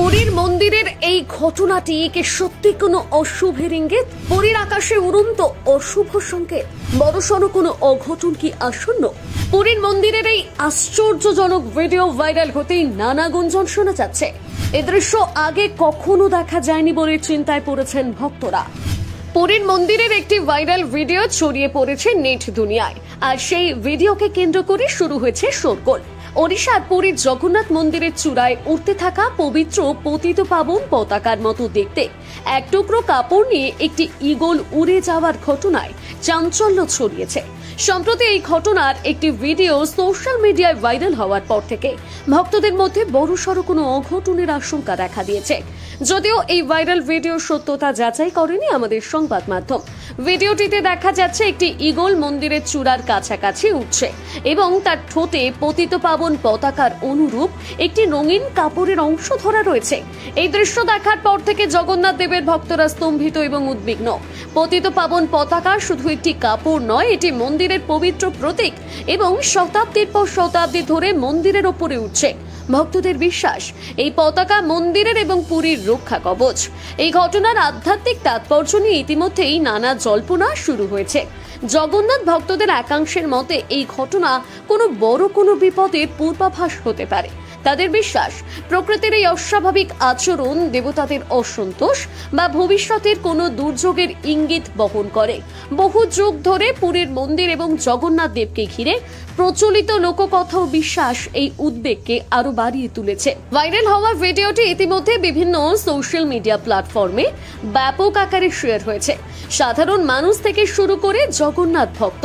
পুরীর মন্দিরের এই ঘটনাটি কি সত্যি কোনো অশুভের ইঙ্গিত? পুরীর আকাশে উড়ন্ত অশুভ সংকেত, বড়সড় কোনো অঘটন কি আসন্ন? পুরীর মন্দিরের এই আশ্চর্যজনক ভিডিও ভাইরাল হতেই নানা গুঞ্জন শোনা যাচ্ছে। এ দৃশ্য আগে কখনো দেখা যায়নি বলে চিন্তায় পড়েছেন ভক্তরা। পুরীর মন্দিরের একটি ভাইরাল ভিডিও ছড়িয়ে পড়েছে নেট দুনিয়ায়, আর সেই ভিডিওকে কেন্দ্র করে শুরু হয়েছে শোরগোল। ওড়িশার পুরীর জগন্নাথ মন্দিরের চূড়ায় উঠতে থাকা পবিত্র পতিতপাবন পতাকার মতো দেখতে এক টুকরো কাপড় নিয়ে একটি ঈগল উড়ে যাওয়ার ঘটনায় চাঞ্চল্য ছড়িয়েছে। সম্প্রতি এই ঘটনার একটি ভিডিও সোশ্যাল মিডিয়ায় ভাইরাল হওয়ার পর থেকে ভক্তদের মধ্যে বড়সড় কোনো অঘটনের আশঙ্কা দেখা দিয়েছে। যদিও এই ভাইরাল ভিডিও সত্যতা যাচাই করেনি আমাদের সংবাদ মাধ্যম। ভিডিওটিতে দেখা যাচ্ছে একটি ঈগল মন্দিরের চূড়ার কাছাকাছি উঠছে এবং তার ঠোঁটে পতিতপাবন পতাকার অনুরূপ একটি রঙিন কাপড়ের অংশ ধরা রয়েছে। এই দৃশ্য দেখার পর থেকে জগন্নাথ দেবের ভক্তরা স্তম্ভিত এবং উদ্বিগ্ন। পতিতপাবন পতাকা শুধু একটি কাপড় নয়, এটি মন্দিরের পবিত্র প্রতীক এবং শতাব্দীর পর শতাব্দী ধরে মন্দিরের ওপরে উঠছে। ভক্তদের বিশ্বাস, এই পতাকা মন্দিরের এবং পুরীর রক্ষা কবচ। এই ঘটনার আধ্যাত্মিক তাৎপর্য নিয়ে ইতিমধ্যেই নানা জল্পনা শুরু হয়েছে। জগন্নাথ ভক্তদের একাংশের মতে এই ঘটনা কোনো বড় কোনো বিপদের পূর্বাভাস হতে পারে। তাদের বিশ্বাস, প্রকৃতির এই অস্বাভাবিক আচরণ দেবতাদের অসন্তোষ বা ভবিষ্যতের কোনো দুর্যোগের ইঙ্গিত বহন করে। বহু যুগ ধরে পুরীর মন্দির এবং জগন্নাথ দেবকে ঘিরে প্রচলিত লোককথা ও বিশ্বাস এই উদ্বেগকে আরো বাড়িয়ে তুলেছে। ভাইরাল হওয়া ভিডিওটি ইতিমধ্যে বিভিন্ন সোশ্যাল মিডিয়া প্ল্যাটফর্মে ব্যাপক আকারে শেয়ার হয়েছে। সাধারণ মানুষ থেকে শুরু করে জগন্নাথ ভক্ত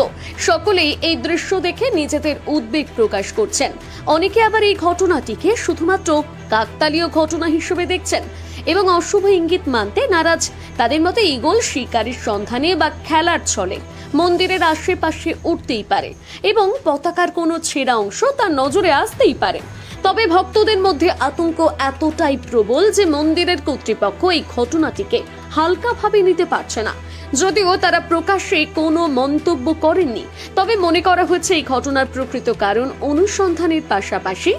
সকলেই এই দৃশ্য দেখে নিজেদের উদ্বেগ প্রকাশ করছেন। অনেকে আবার এই ঘটনাটিকে শুধুমাত্র কাকতালীয় ঘটনা হিসেবে দেখছেন এবং অশুভ ইঙ্গিত মানতে নারাজ। তাদের মতে ঈগল শিকারীর সন্ধানে বা খেলার ছলে মন্দিরের আশেপাশে উঠতেই পারে এবং পতাকার কোনো ছেঁড়া অংশ তার নজরে আসতেই পারে। তবে ভক্তদের মধ্যে আতঙ্ক এতটাই প্রবল যে মন্দিরের কর্তৃপক্ষ এই ঘটনাটিকে হালকাভাবে নিতে পারছে না। যদিও তারা প্রকাশ্যে কোনো মন্তব্য করেননি, তবে মনে করা হচ্ছে এই ঘটনার প্রকৃত কারণ অনুসন্ধানের পাশাপাশি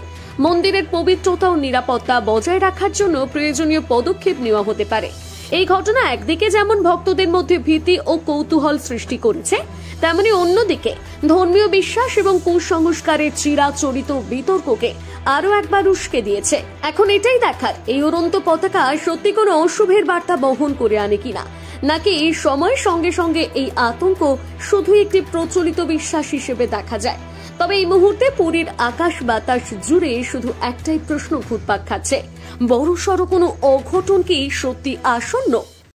মন্দিরের পবিত্রতা ও নিরাপত্তা বজায় রাখার জন্য প্রয়োজনীয় পদক্ষেপ নেওয়া হতে পারে। এই ঘটনা একদিকে যেমন ভক্তদের মধ্যে ভীতি ও কৌতূহল সৃষ্টি করেছে, তেমনি অন্যদিকে ধর্মীয় বিশ্বাস এবং কুসংস্কারের চিরাচরিত বিতর্ককে আরো একবার উস্কে দিয়েছে। এখন এটাই দেখার, এই উড়ন্ত পতাকা সত্যি কোনো অশুভের বার্তা বহন করে আনে কিনা, নাকি এই সময়ের সঙ্গে সঙ্গে এই আতঙ্ক শুধু একটি প্রচলিত বিশ্বাস হিসেবে দেখা যায়। তবে এই মুহূর্তে পুরীর আকাশ বাতাস জুড়ে শুধু একটাই প্রশ্ন ঘুরপাক খাচ্ছে, বড়সড় কোনো অঘটন কি সত্যি আসন্ন?